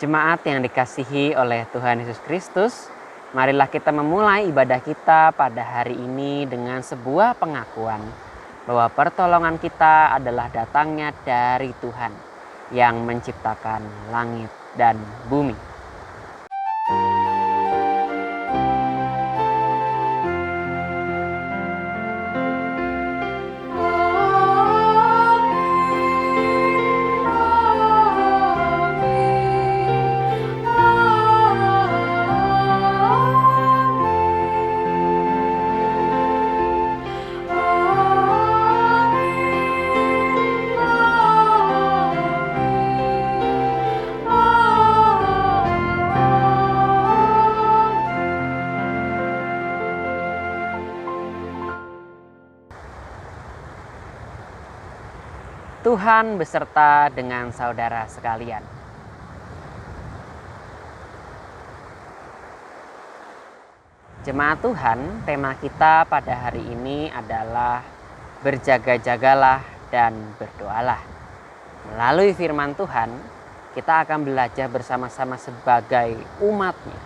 Jemaat yang dikasihi oleh Tuhan Yesus Kristus, marilah kita memulai ibadah kita pada hari ini dengan sebuah pengakuan bahwa pertolongan kita adalah datangnya dari Tuhan yang menciptakan langit dan bumi. Tuhan beserta dengan saudara sekalian. Jemaat Tuhan, tema kita pada hari ini adalah berjaga-jagalah dan berdoalah. Melalui firman Tuhan, kita akan belajar bersama-sama sebagai umat-Nya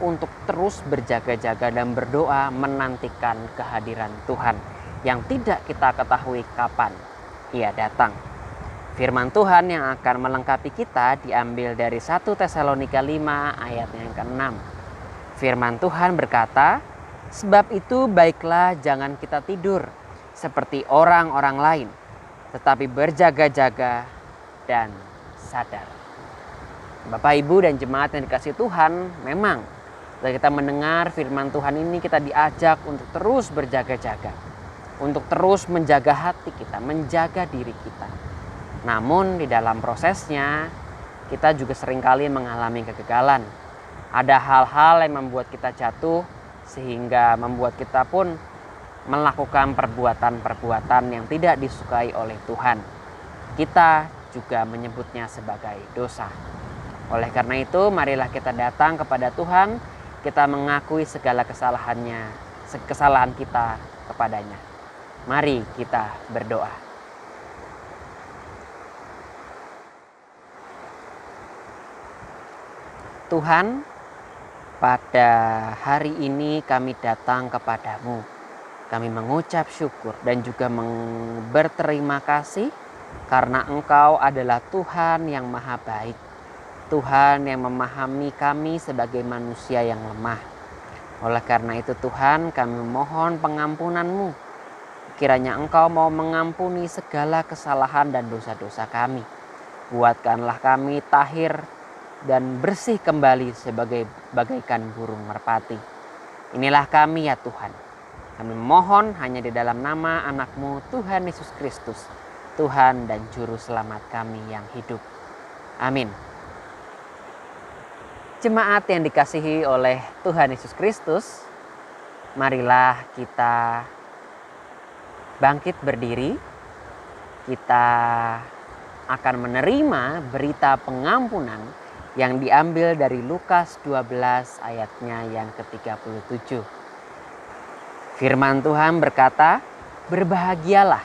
untuk terus berjaga-jaga dan berdoa menantikan kehadiran Tuhan yang tidak kita ketahui kapan Ia datang. Firman Tuhan yang akan melengkapi kita diambil dari 1 Tesalonika 5 ayat yang ke-6. Firman Tuhan berkata, "Sebab itu baiklah jangan kita tidur seperti orang-orang lain, tetapi berjaga-jaga dan sadar." Bapak, Ibu, dan jemaat yang dikasihi Tuhan, memang ketika kita mendengar firman Tuhan ini kita diajak untuk terus berjaga-jaga, untuk terus menjaga hati kita, menjaga diri kita. Namun di dalam prosesnya kita juga seringkali mengalami kegagalan. Ada hal-hal yang membuat kita jatuh sehingga membuat kita pun melakukan perbuatan-perbuatan yang tidak disukai oleh Tuhan. Kita juga menyebutnya sebagai dosa. Oleh karena itu, marilah kita datang kepada Tuhan, kita mengakui segala kesalahan kita kepadanya. Mari kita berdoa. Tuhan, pada hari ini kami datang kepadamu. Kami mengucap syukur dan juga berterima kasih karena Engkau adalah Tuhan yang maha baik. Tuhan yang memahami kami sebagai manusia yang lemah. Oleh karena itu Tuhan, kami memohon pengampunan-Mu. Kiranya Engkau mau mengampuni segala kesalahan dan dosa-dosa kami. Buatkanlah kami tahir dan bersih kembali bagaikan burung merpati. Inilah kami ya Tuhan. Kami mohon hanya di dalam nama anak-Mu Tuhan Yesus Kristus, Tuhan dan Juru Selamat kami yang hidup. Amin. Jemaat yang dikasihi oleh Tuhan Yesus Kristus, marilah kita bangkit berdiri. Kita akan menerima berita pengampunan yang diambil dari Lukas 12 ayatnya yang ke-37. Firman Tuhan berkata, "Berbahagialah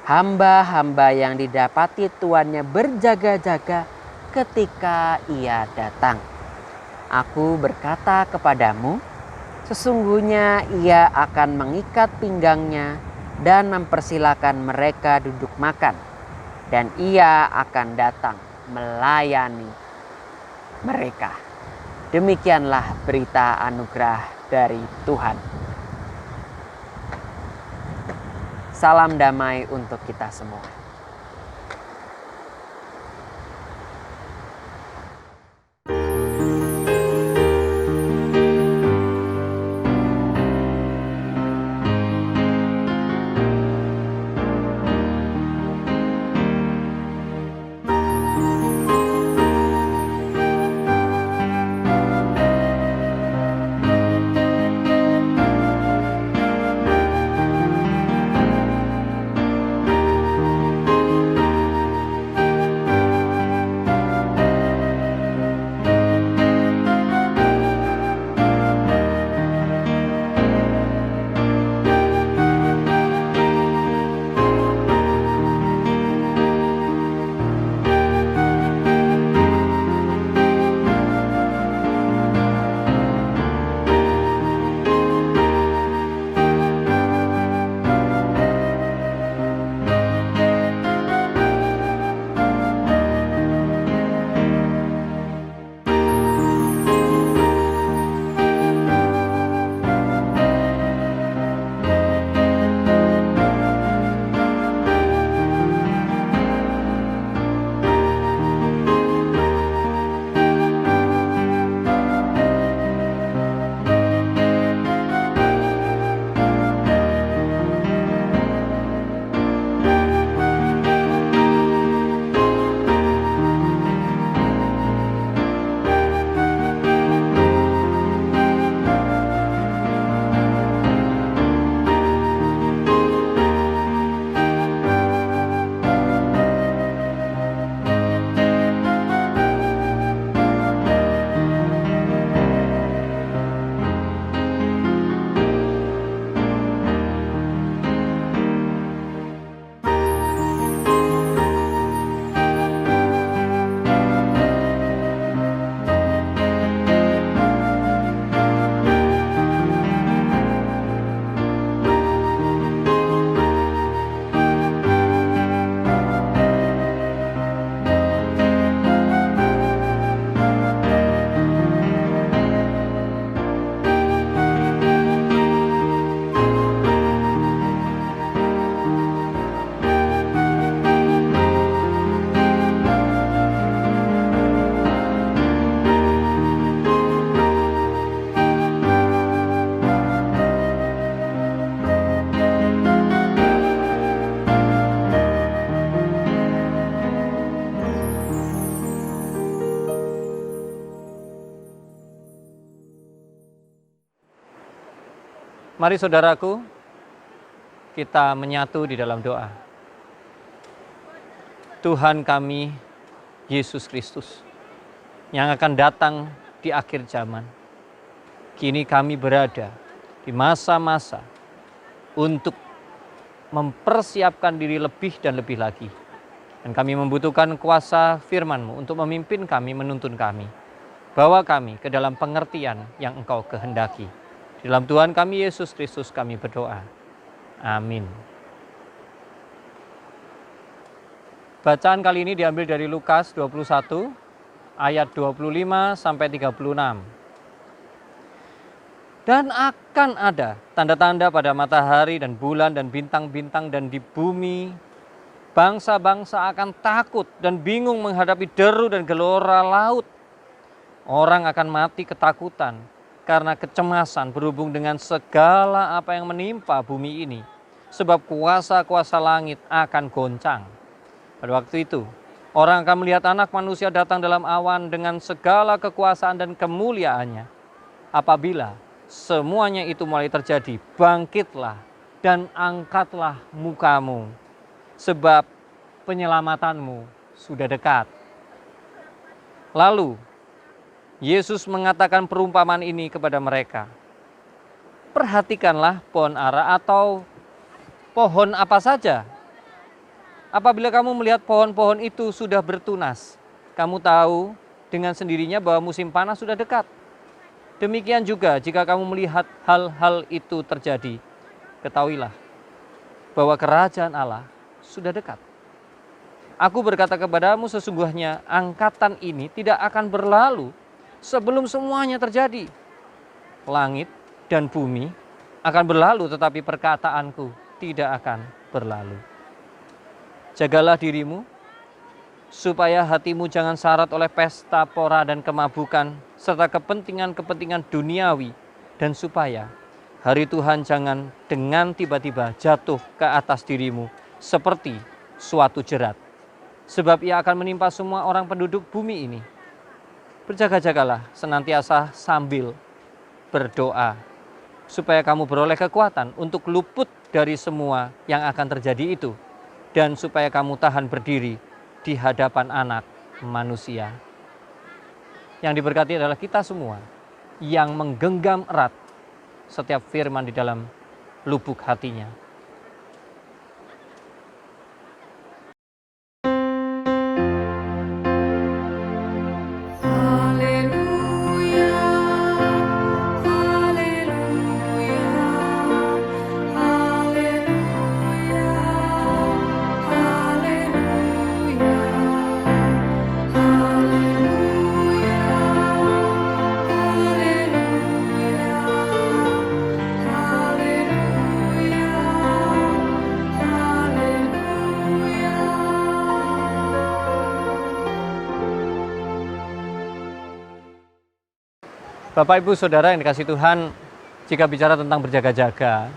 hamba-hamba yang didapati tuannya berjaga-jaga ketika ia datang. Aku berkata kepadamu, sesungguhnya ia akan mengikat pinggangnya dan mempersilakan mereka duduk makan, dan ia akan datang melayani mereka." Demikianlah berita anugerah dari Tuhan. Salam damai untuk kita semua. Mari saudaraku, kita menyatu di dalam doa. Tuhan kami, Yesus Kristus, yang akan datang di akhir zaman. Kini kami berada di masa-masa untuk mempersiapkan diri lebih dan lebih lagi. Dan kami membutuhkan kuasa firman-Mu untuk memimpin kami, menuntun kami. Bawa kami ke dalam pengertian yang Engkau kehendaki. Di dalam Tuhan kami Yesus Kristus kami berdoa. Amin. Bacaan kali ini diambil dari Lukas 21 ayat 25 sampai 36. Dan akan ada tanda-tanda pada matahari dan bulan dan bintang-bintang, dan di bumi bangsa-bangsa akan takut dan bingung menghadapi deru dan gelora laut. Orang akan mati ketakutan karena kecemasan berhubung dengan segala apa yang menimpa bumi ini, sebab kuasa-kuasa langit akan goncang. Pada waktu itu, orang akan melihat Anak Manusia datang dalam awan dengan segala kekuasaan dan kemuliaannya. Apabila semuanya itu mulai terjadi, bangkitlah dan angkatlah mukamu, sebab penyelamatanmu sudah dekat. Lalu Yesus mengatakan perumpamaan ini kepada mereka. Perhatikanlah pohon ara atau pohon apa saja. Apabila kamu melihat pohon-pohon itu sudah bertunas, kamu tahu dengan sendirinya bahwa musim panas sudah dekat. Demikian juga jika kamu melihat hal-hal itu terjadi, ketahuilah bahwa kerajaan Allah sudah dekat. Aku berkata kepadamu, sesungguhnya angkatan ini tidak akan berlalu sebelum semuanya terjadi. Langit dan bumi akan berlalu, tetapi perkataanku tidak akan berlalu. Jagalah dirimu, supaya hatimu jangan syarat oleh pesta pora dan kemabukan, serta kepentingan-kepentingan duniawi, dan supaya hari Tuhan jangan dengan tiba-tiba jatuh ke atas dirimu seperti suatu jerat. Sebab ia akan menimpa semua orang penduduk bumi ini. Berjaga-jagalah senantiasa sambil berdoa, supaya kamu beroleh kekuatan untuk luput dari semua yang akan terjadi itu, dan supaya kamu tahan berdiri di hadapan Anak Manusia. Yang diberkati adalah kita semua yang menggenggam erat setiap firman di dalam lubuk hatinya. Bapak, Ibu, Saudara yang dikasihi Tuhan, jika bicara tentang berjaga-jaga,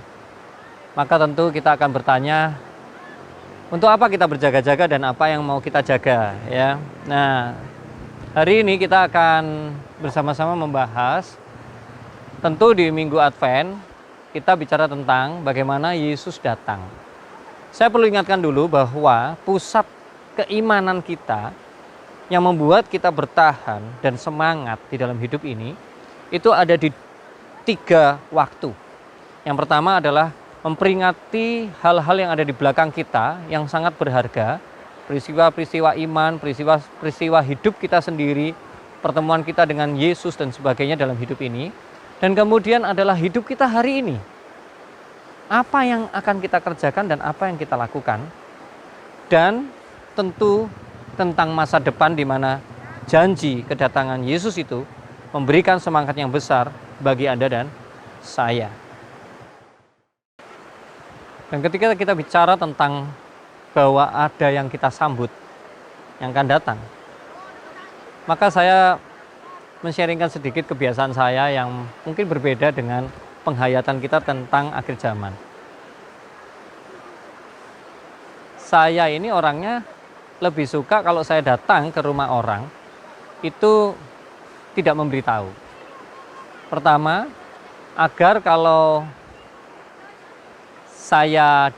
maka tentu kita akan bertanya, untuk apa kita berjaga-jaga dan apa yang mau kita jaga, ya. Nah, hari ini kita akan bersama-sama membahas, tentu di Minggu Advent, kita bicara tentang bagaimana Yesus datang. Saya perlu ingatkan dulu bahwa pusat keimanan kita yang membuat kita bertahan dan semangat di dalam hidup ini, itu ada di 3 waktu. Yang pertama adalah memperingati hal-hal yang ada di belakang kita yang sangat berharga, peristiwa-peristiwa iman, peristiwa hidup kita sendiri, pertemuan kita dengan Yesus dan sebagainya dalam hidup ini. Dan kemudian adalah hidup kita hari ini. Apa yang akan kita kerjakan dan apa yang kita lakukan. Dan tentu tentang masa depan di mana janji kedatangan Yesus itu memberikan semangat yang besar bagi Anda dan saya. Dan ketika kita bicara tentang bahwa ada yang kita sambut, yang akan datang, maka saya men-sharingkan sedikit kebiasaan saya yang mungkin berbeda dengan penghayatan kita tentang akhir zaman. Saya ini orangnya lebih suka kalau saya datang ke rumah orang, itu tidak memberitahu. Pertama, agar kalau saya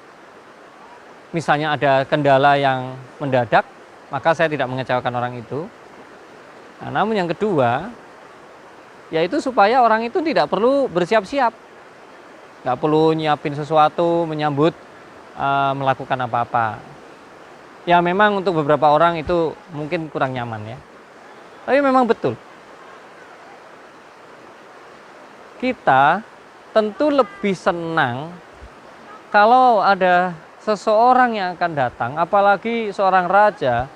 misalnya ada kendala yang mendadak, maka saya tidak mengecewakan orang itu. Nah, namun yang kedua, yaitu supaya orang itu tidak perlu bersiap-siap, nggak perlu nyiapin sesuatu, menyambut, melakukan apa-apa. Ya memang untuk beberapa orang itu mungkin kurang nyaman ya. Tapi memang betul. Kita tentu lebih senang kalau ada seseorang yang akan datang, apalagi seorang raja,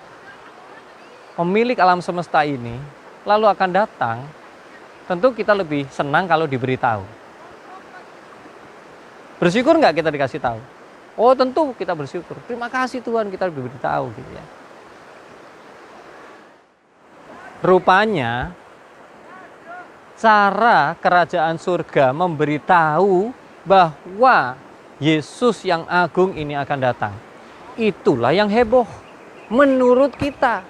pemilik alam semesta ini, lalu akan datang, tentu kita lebih senang kalau diberitahu. Bersyukur nggak kita dikasih tahu? Oh tentu kita bersyukur. Terima kasih Tuhan kita diberitahu gitu ya. Rupanya cara kerajaan surga memberitahu bahwa Yesus yang agung ini akan datang. Itulah yang heboh menurut kita.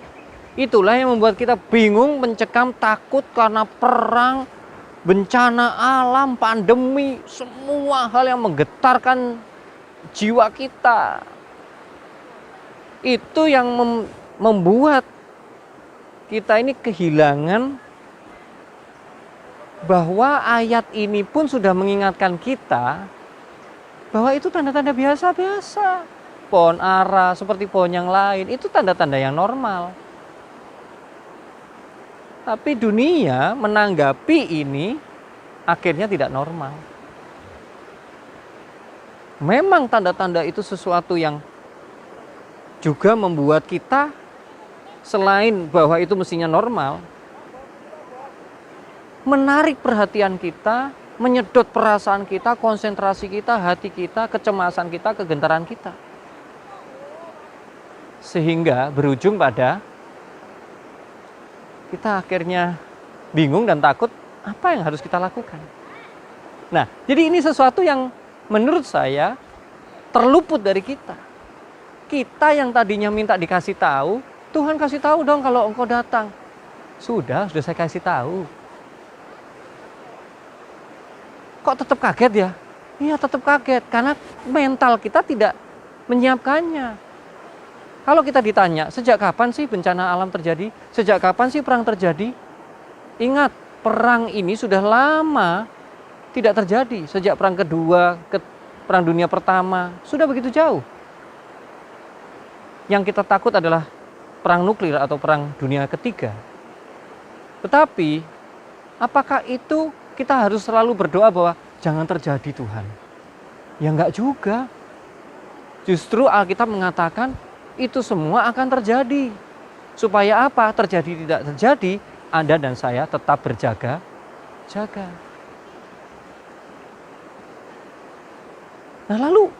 Itulah yang membuat kita bingung, mencekam, takut karena perang, bencana alam, pandemi, semua hal yang menggetarkan jiwa kita. Itu yang membuat kita ini kehilangan bahwa ayat ini pun sudah mengingatkan kita bahwa itu tanda-tanda biasa-biasa. Pohon ara seperti pohon yang lain, itu tanda-tanda yang normal. Tapi dunia menanggapi ini akhirnya tidak normal. Memang tanda-tanda itu sesuatu yang juga membuat kita, selain bahwa itu mestinya normal, menarik perhatian kita, menyedot perasaan kita, konsentrasi kita, hati kita, kecemasan kita, kegentaran kita. Sehingga berujung pada kita akhirnya bingung dan takut apa yang harus kita lakukan. Nah, jadi ini sesuatu yang menurut saya terluput dari kita. Kita yang tadinya minta dikasih tahu, Tuhan kasih tahu dong kalau engkau datang. Sudah saya kasih tahu. Kok tetap kaget ya? Iya tetap kaget karena mental kita tidak menyiapkannya. Kalau kita ditanya, sejak kapan sih bencana alam terjadi? Sejak kapan sih perang terjadi? Ingat, perang ini sudah lama tidak terjadi. Sejak perang kedua, perang dunia pertama, sudah begitu jauh. Yang kita takut adalah perang nuklir atau perang dunia ketiga. Tetapi, apakah itu kita harus selalu berdoa bahwa jangan terjadi Tuhan? Ya enggak juga. Justru Alkitab mengatakan, itu semua akan terjadi. Supaya apa? Terjadi tidak terjadi, Anda dan saya tetap berjaga-jaga. Nah lalu,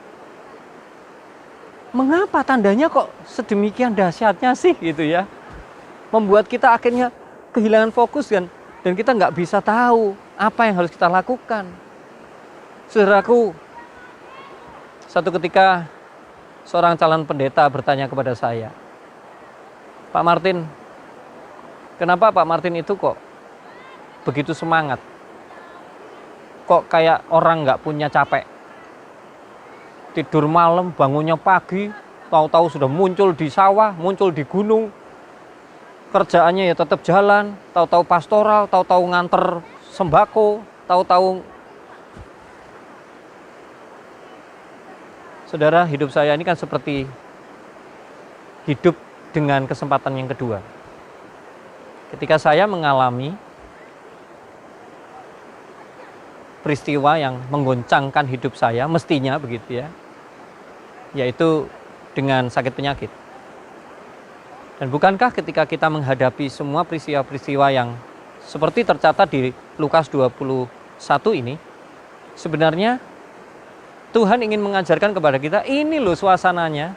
mengapa tandanya kok sedemikian dahsyatnya sih gitu ya? Membuat kita akhirnya kehilangan fokus dan kita nggak bisa tahu apa yang harus kita lakukan. Saudaraku, satu ketika seorang calon pendeta bertanya kepada saya, Pak Martin, kenapa Pak Martin itu kok begitu semangat? Kok kayak orang nggak punya capek? Tidur malam, bangunnya pagi, tahu-tahu sudah muncul di sawah, muncul di gunung. Kerjaannya ya tetap jalan, tahu-tahu pastoral, tahu-tahu nganter sembako, tahu-tahu. Saudara, hidup saya ini kan seperti hidup dengan kesempatan yang kedua. Ketika saya mengalami peristiwa yang menggoncangkan hidup saya, mestinya begitu ya, yaitu dengan sakit penyakit. Dan bukankah ketika kita menghadapi semua peristiwa-peristiwa yang seperti tercatat di Lukas 21 ini, sebenarnya Tuhan ingin mengajarkan kepada kita, ini loh suasananya,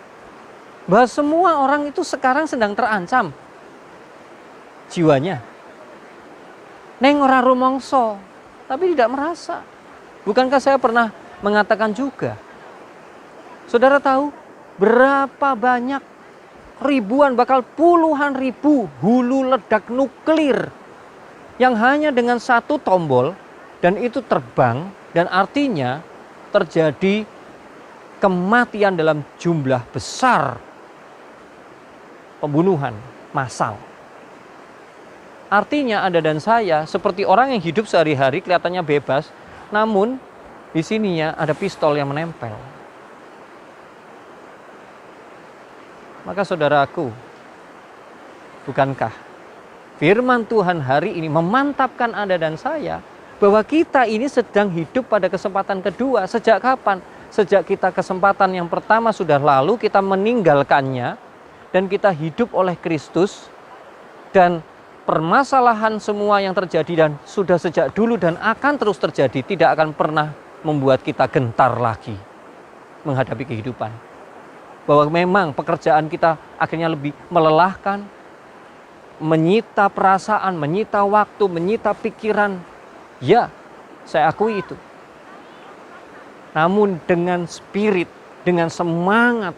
bahwa semua orang itu sekarang sedang terancam jiwanya. Neng ora rumangsa, tapi tidak merasa. Bukankah saya pernah mengatakan juga, saudara tahu berapa banyak ribuan, bakal puluhan ribu hulu ledak nuklir yang hanya dengan satu tombol dan itu terbang, dan artinya terjadi kematian dalam jumlah besar, pembunuhan massal. Artinya Anda dan saya seperti orang yang hidup sehari-hari kelihatannya bebas, namun di sininya ada pistol yang menempel. Maka saudaraku, bukankah firman Tuhan hari ini memantapkan Anda dan saya bahwa kita ini sedang hidup pada kesempatan kedua. Sejak kapan? Sejak kita kesempatan yang pertama sudah lalu, kita meninggalkannya dan kita hidup oleh Kristus, dan permasalahan semua yang terjadi dan sudah sejak dulu dan akan terus terjadi tidak akan pernah membuat kita gentar lagi menghadapi kehidupan. Bahwa memang pekerjaan kita akhirnya lebih melelahkan, menyita perasaan, menyita waktu, menyita pikiran. Ya, saya akui itu. Namun dengan spirit, dengan semangat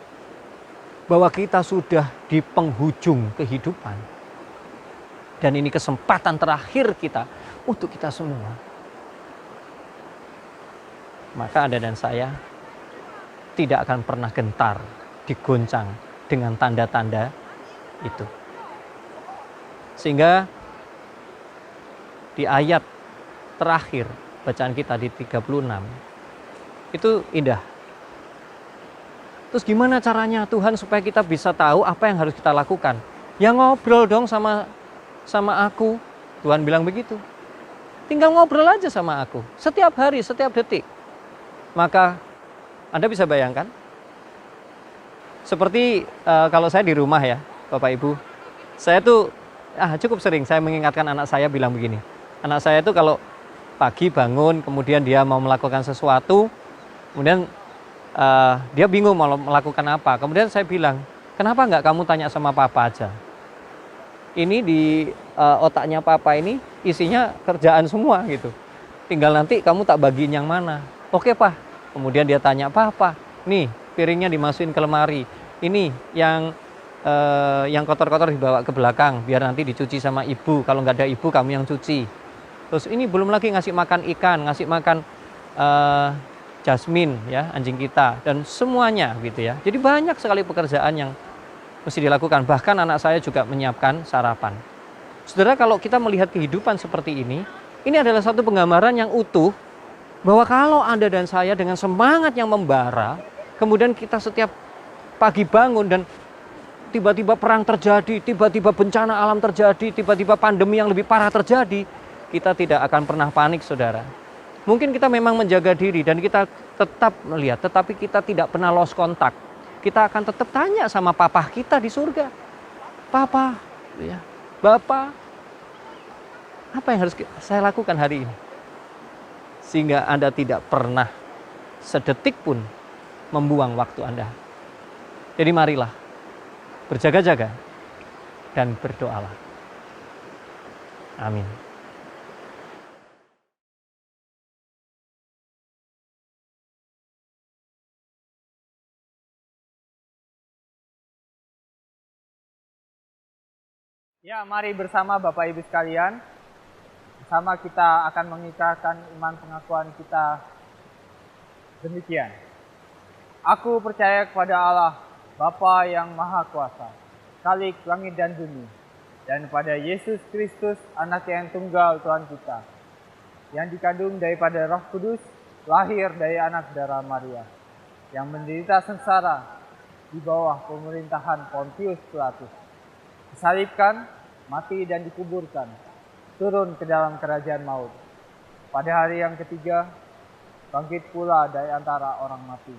bahwa kita sudah di penghujung kehidupan. Dan ini kesempatan terakhir kita untuk kita semua. Maka Anda dan saya tidak akan pernah gentar, digoncang dengan tanda-tanda itu. Sehingga di ayat terakhir bacaan kita di 36 itu indah. Terus gimana caranya Tuhan supaya kita bisa tahu apa yang harus kita lakukan? Ya ngobrol dong sama aku. Tuhan bilang begitu. Tinggal ngobrol aja sama aku. Setiap hari, setiap detik. Maka Anda bisa bayangkan. Seperti kalau saya di rumah ya, Bapak Ibu. Saya tuh cukup sering saya mengingatkan anak saya bilang begini. Anak saya tuh kalau pagi bangun, kemudian dia mau melakukan sesuatu, kemudian dia bingung mau melakukan apa. Kemudian saya bilang, kenapa nggak kamu tanya sama papa aja? Ini di otaknya papa ini isinya kerjaan semua gitu. Tinggal nanti kamu tak bagiin yang mana. Oke pak. Kemudian dia tanya, papa, nih piringnya dimasukin ke lemari. Ini yang kotor-kotor dibawa ke belakang, biar nanti dicuci sama ibu. Kalau nggak ada ibu, kamu yang cuci. Terus ini belum lagi ngasih makan ikan, ngasih makan Jasmine ya, anjing kita, dan semuanya gitu ya. Jadi banyak sekali pekerjaan yang mesti dilakukan. Bahkan anak saya juga menyiapkan sarapan. Saudara, kalau kita melihat kehidupan seperti ini adalah satu penggambaran yang utuh bahwa kalau Anda dan saya dengan semangat yang membara, kemudian kita setiap pagi bangun dan tiba-tiba perang terjadi, tiba-tiba bencana alam terjadi, tiba-tiba pandemi yang lebih parah terjadi, kita tidak akan pernah panik, saudara. Mungkin kita memang menjaga diri dan kita tetap melihat, tetapi kita tidak pernah lost kontak. Kita akan tetap tanya sama papa kita di surga. Papa, ya, Bapak, apa yang harus saya lakukan hari ini? Sehingga Anda tidak pernah sedetik pun membuang waktu Anda. Jadi marilah berjaga-jaga dan berdoalah. Amin. Ya, mari bersama Bapak Ibu sekalian, bersama kita akan mengikrarkan iman pengakuan kita demikian. Aku percaya kepada Allah, Bapa yang Maha Kuasa, Khalik langit dan bumi, dan pada Yesus Kristus, Anak yang tunggal Tuhan kita, yang dikandung daripada Roh Kudus, lahir dari anak darah Maria, yang menderita sengsara di bawah pemerintahan Pontius Pilatus, disalibkan, mati dan dikuburkan, turun ke dalam kerajaan maut. Pada hari yang ketiga, bangkit pula dari antara orang mati,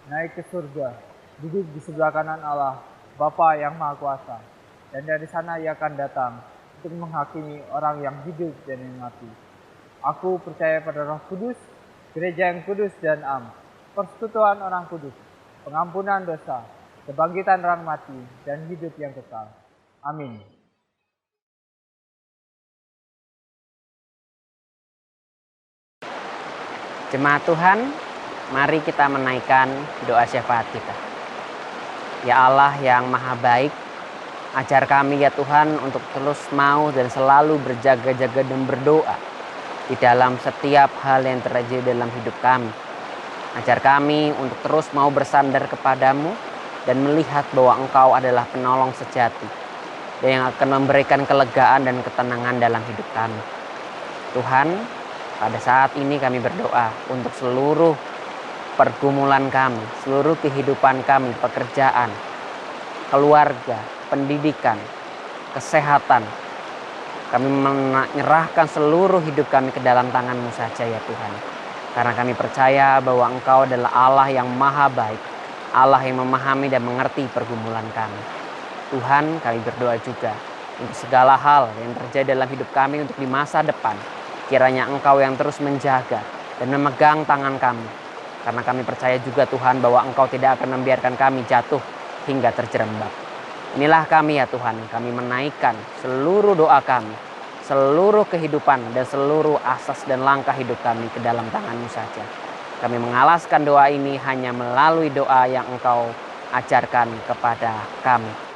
naik ke surga, duduk di sebelah kanan Allah, Bapa yang Maha Kuasa, dan dari sana Ia akan datang untuk menghakimi orang yang hidup dan yang mati. Aku percaya pada Roh Kudus, gereja yang kudus dan am, persekutuan orang kudus, pengampunan dosa, kebangkitan orang mati, dan hidup yang kekal. Amin. Jemaat Tuhan, mari kita menaikkan doa syafaat kita. Ya Allah yang Maha Baik, ajar kami ya Tuhan untuk terus mau dan selalu berjaga-jaga dan berdoa di dalam setiap hal yang terjadi dalam hidup kami. Ajar kami untuk terus mau bersandar kepadamu dan melihat bahwa Engkau adalah penolong sejati dan yang akan memberikan kelegaan dan ketenangan dalam hidup kami. Tuhan, pada saat ini kami berdoa untuk seluruh pergumulan kami, seluruh kehidupan kami, pekerjaan, keluarga, pendidikan, kesehatan. Kami menyerahkan seluruh hidup kami ke dalam tangan-Mu saja ya Tuhan. Karena kami percaya bahwa Engkau adalah Allah yang maha baik, Allah yang memahami dan mengerti pergumulan kami. Tuhan, kami berdoa juga untuk segala hal yang terjadi dalam hidup kami untuk di masa depan. Kiranya Engkau yang terus menjaga dan memegang tangan kami. Karena kami percaya juga Tuhan bahwa Engkau tidak akan membiarkan kami jatuh hingga terjerembab. Inilah kami ya Tuhan, kami menaikkan seluruh doa kami, seluruh kehidupan dan seluruh asas dan langkah hidup kami ke dalam tangan-Mu saja. Kami mengalaskan doa ini hanya melalui doa yang Engkau ajarkan kepada kami.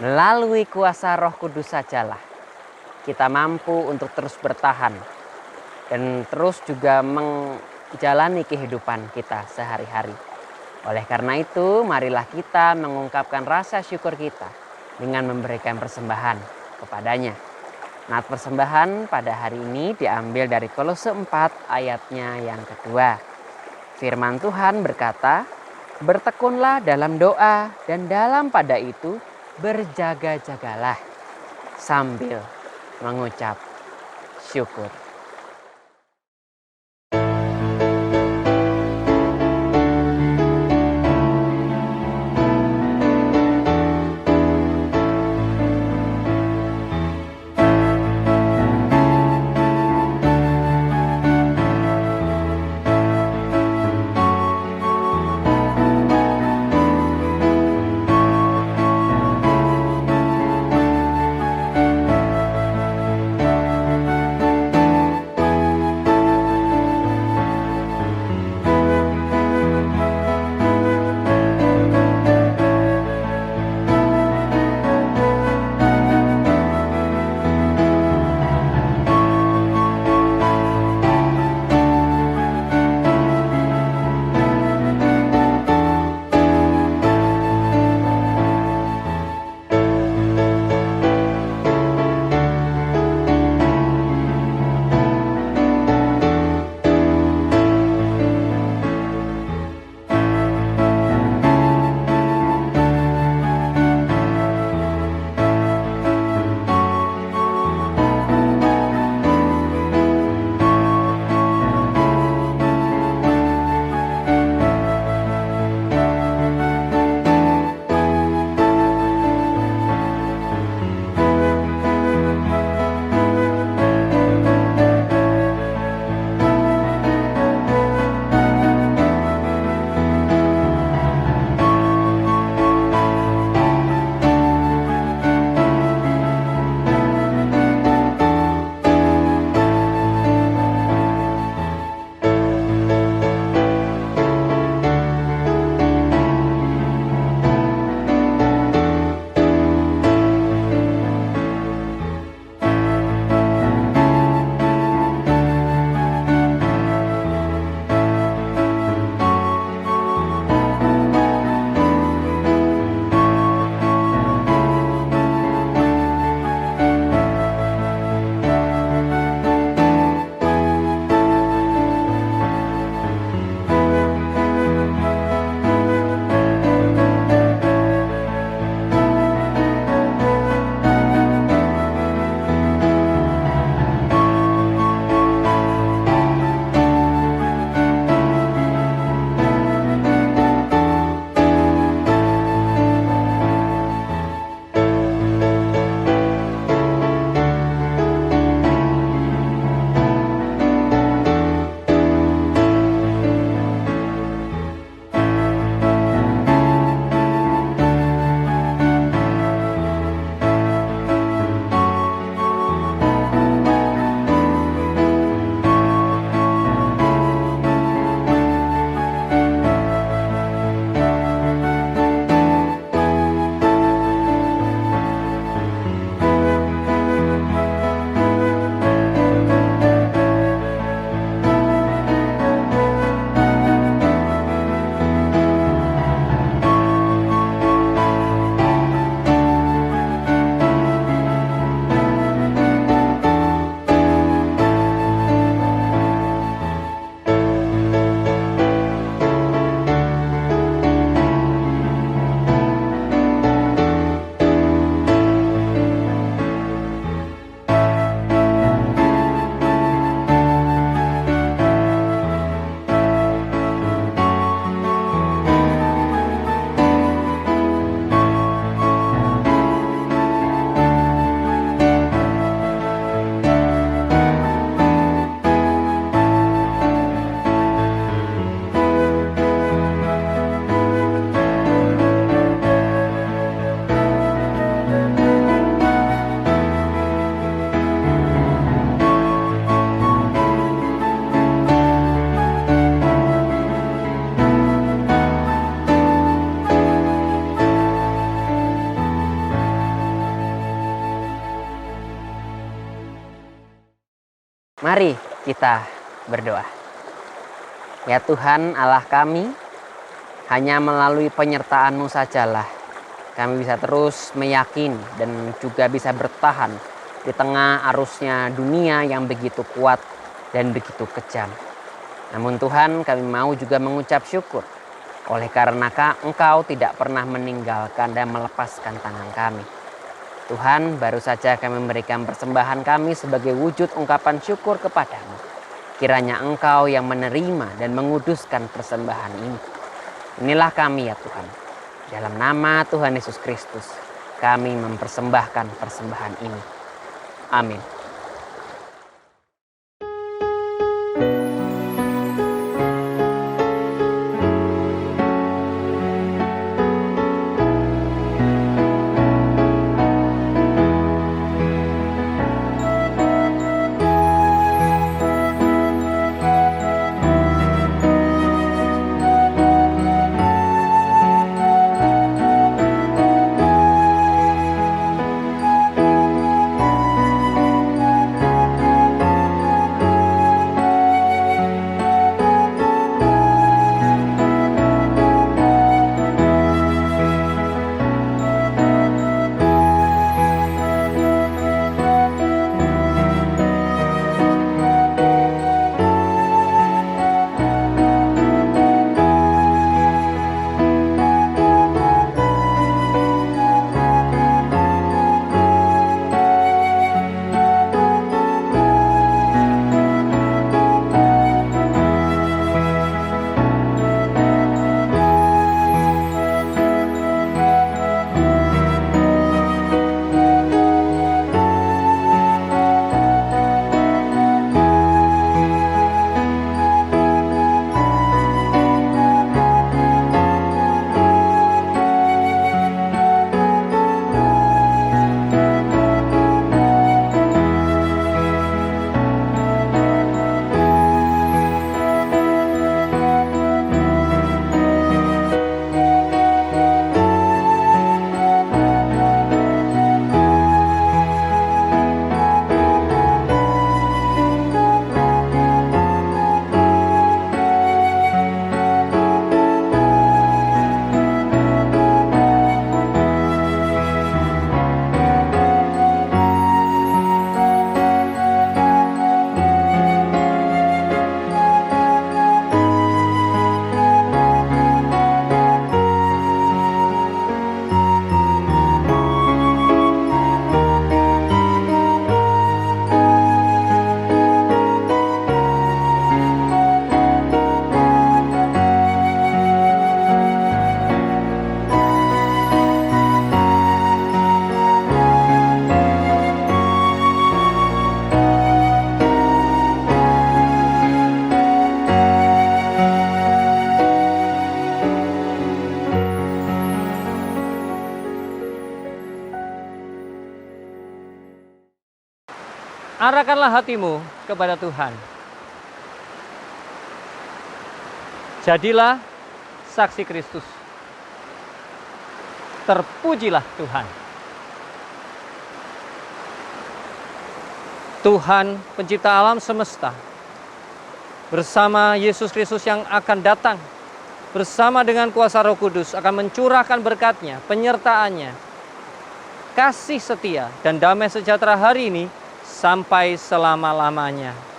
Melalui kuasa Roh Kudus sajalah kita mampu untuk terus bertahan dan terus juga menjalani kehidupan kita sehari-hari. Oleh karena itu, marilah kita mengungkapkan rasa syukur kita dengan memberikan persembahan kepadanya. Nat persembahan pada hari ini diambil dari Kolose 4 ayatnya yang kedua. Firman Tuhan berkata, "Bertekunlah dalam doa dan dalam pada itu berjaga-jagalah sambil mengucap syukur." Mari kita berdoa. Ya Tuhan Allah kami, hanya melalui penyertaan-Mu sajalah kami bisa terus meyakini dan juga bisa bertahan di tengah arusnya dunia yang begitu kuat dan begitu kejam. Namun Tuhan, kami mau juga mengucap syukur oleh karena Engkau tidak pernah meninggalkan dan melepaskan tangan kami. Tuhan, baru saja kami memberikan persembahan kami sebagai wujud ungkapan syukur kepadamu. Kiranya Engkau yang menerima dan menguduskan persembahan ini. Inilah kami ya Tuhan. Dalam nama Tuhan Yesus Kristus, kami mempersembahkan persembahan ini. Amin. Arahkanlah hatimu kepada Tuhan. Jadilah saksi Kristus. Terpujilah Tuhan. Tuhan pencipta alam semesta, bersama Yesus Kristus yang akan datang, bersama dengan kuasa Roh Kudus akan mencurahkan berkat-Nya, penyertaan-Nya, kasih setia dan damai sejahtera hari ini sampai selama-lamanya.